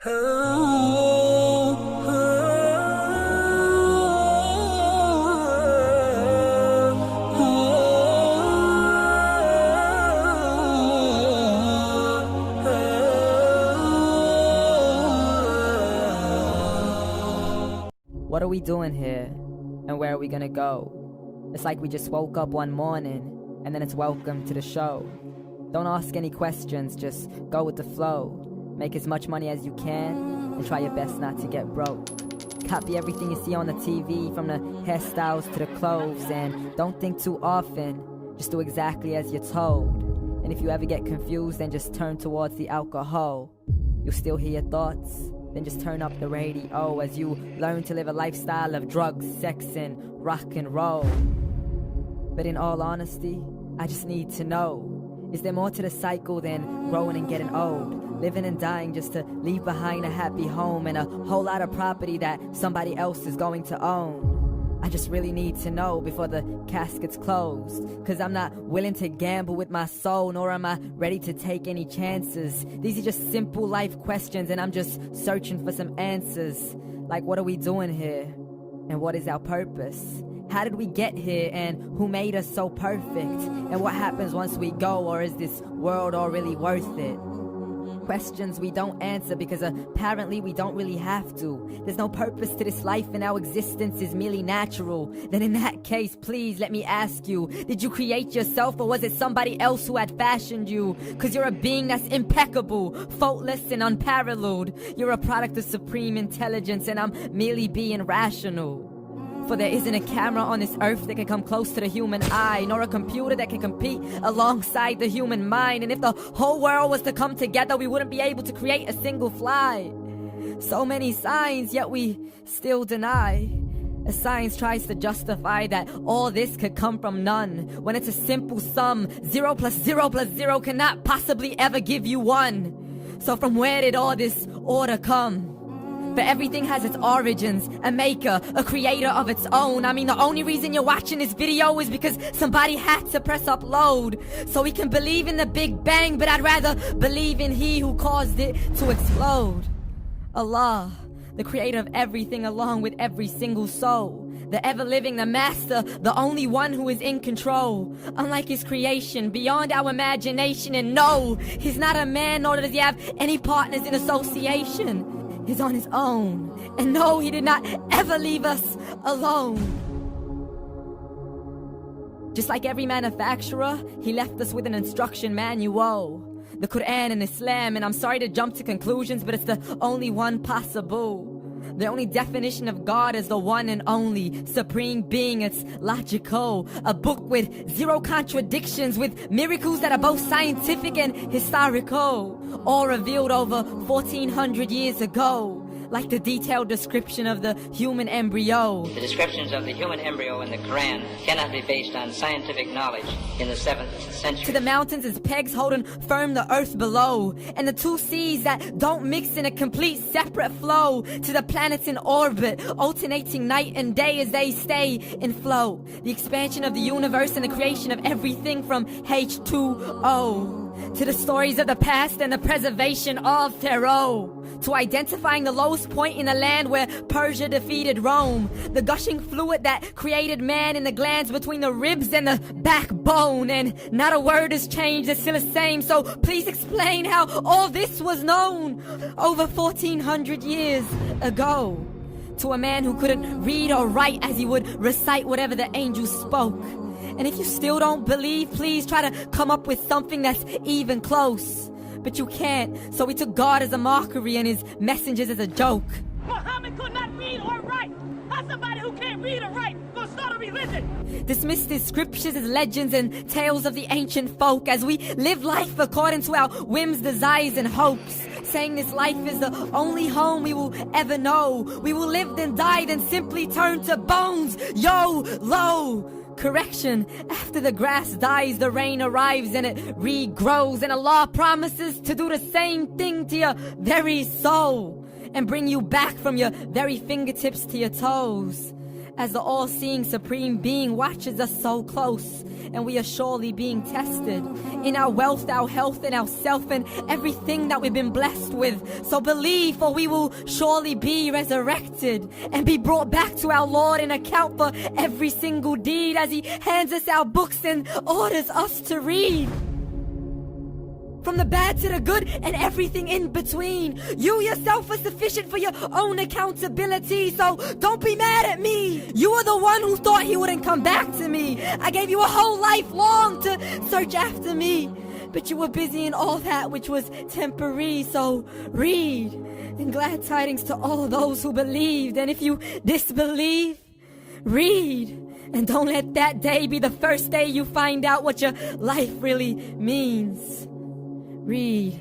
What are we doing here? And where are we gonna go? It's like we just woke up one morning, and then it's welcome to the show. Don't ask any questions, just go with the flow. Make as much money as you can, and try your best not to get broke. Copy everything you see on the TV, from the hairstyles to the clothes, and don't think too often, just do exactly as you're told. And if you ever get confused, then just turn towards the alcohol. You'll still hear your thoughts, then just turn up the radio as you learn to live a lifestyle of drugs, sex, and rock and roll. But in all honesty, I just need to know, is there more to the cycle than growing and getting old? Living and dying just to leave behind a happy home and a whole lot of property that somebody else is going to own. I just really need to know before the casket's closed, 'cause I'm not willing to gamble with my soul, nor am I ready to take any chances. These are just simple life questions, and I'm just searching for some answers. Like, what are we doing here? And what is our purpose? How did we get here, and who made us so perfect? And what happens once we go, or is this world all really worth it? Questions we don't answer because apparently we don't really have to. There's no purpose to this life and our existence is merely natural. Then in that case, please let me ask you, did you create yourself, or was it somebody else who had fashioned you? 'Cause you're a being that's impeccable, faultless and unparalleled. You're a product of supreme intelligence, and I'm merely being rational. For there isn't a camera on this earth that can come close to the human eye, nor a computer that can compete alongside the human mind. And if the whole world was to come together, we wouldn't be able to create a single fly. So many signs, yet we still deny. As science tries to justify that all this could come from none, when it's a simple sum. 0 plus 0 plus 0 cannot possibly ever give you 1. So from where did all this order come? But everything has its origins, a maker, a creator of its own. I mean, the only reason you're watching this video is because somebody had to press upload. So we can believe in the Big Bang, but I'd rather believe in He who caused it to explode. Allah, the creator of everything along with every single soul. The ever-living, the master, the only one who is in control. Unlike his creation, beyond our imagination. And no, he's not a man, nor does he have any partners in association. He's on his own. And no, he did not ever leave us alone. Just like every manufacturer, he left us with an instruction manual. The Quran and Islam, and I'm sorry to jump to conclusions, but it's the only one possible. The only definition of God is the one and only supreme being. It's logical. A book with 0 contradictions, with miracles that are both scientific and historical, all revealed over 1400 years ago. Like the detailed description of the human embryo. The descriptions of the human embryo in the Quran cannot be based on scientific knowledge in the 7th century. To the mountains as pegs holding firm the earth below, and the 2 seas that don't mix in a complete separate flow. To the planets in orbit, alternating night and day as they stay in flow. The expansion of the universe and the creation of everything from H2O. To the stories of the past and the preservation of Terlalu. To identifying the lowest point in the land where Persia defeated Rome. The gushing fluid that created man in the glands between the ribs and the backbone. And not a word has changed, it's still the same. So please explain how all this was known over 1400 years ago. To a man who couldn't read or write as he would recite whatever the angels spoke. And if you still don't believe, please try to come up with something that's even close. But you can't, so we took God as a mockery and his messengers as a joke. Muhammad could not read or write. How's somebody who can't read or write gonna start a religion? Dismissed his scriptures as legends and tales of the ancient folk as we live life according to our whims, desires, and hopes. Saying this life is the only home we will ever know. We will live then die, then simply turn to bones. YOLO! Correction, after the grass dies, the rain arrives and it regrows. And Allah promises to do the same thing to your very soul and bring you back from your very fingertips to your toes. as the all-seeing supreme being watches us so close, and we are surely being tested in our wealth, our health, and our self, and everything that we've been blessed with. So believe, for we will surely be resurrected and be brought back to our Lord and account for every single deed as He hands us our books and orders us to read. From the bad to the good and everything in between. You yourself are sufficient for your own accountability, so don't be mad at me. You are the one who thought He wouldn't come back to me. I gave you a whole life long to search after me, but you were busy in all that which was temporary, so read. And glad tidings to all those who believed, and if you disbelieve, read. And don't let that day be the first day you find out what your life really means. Read.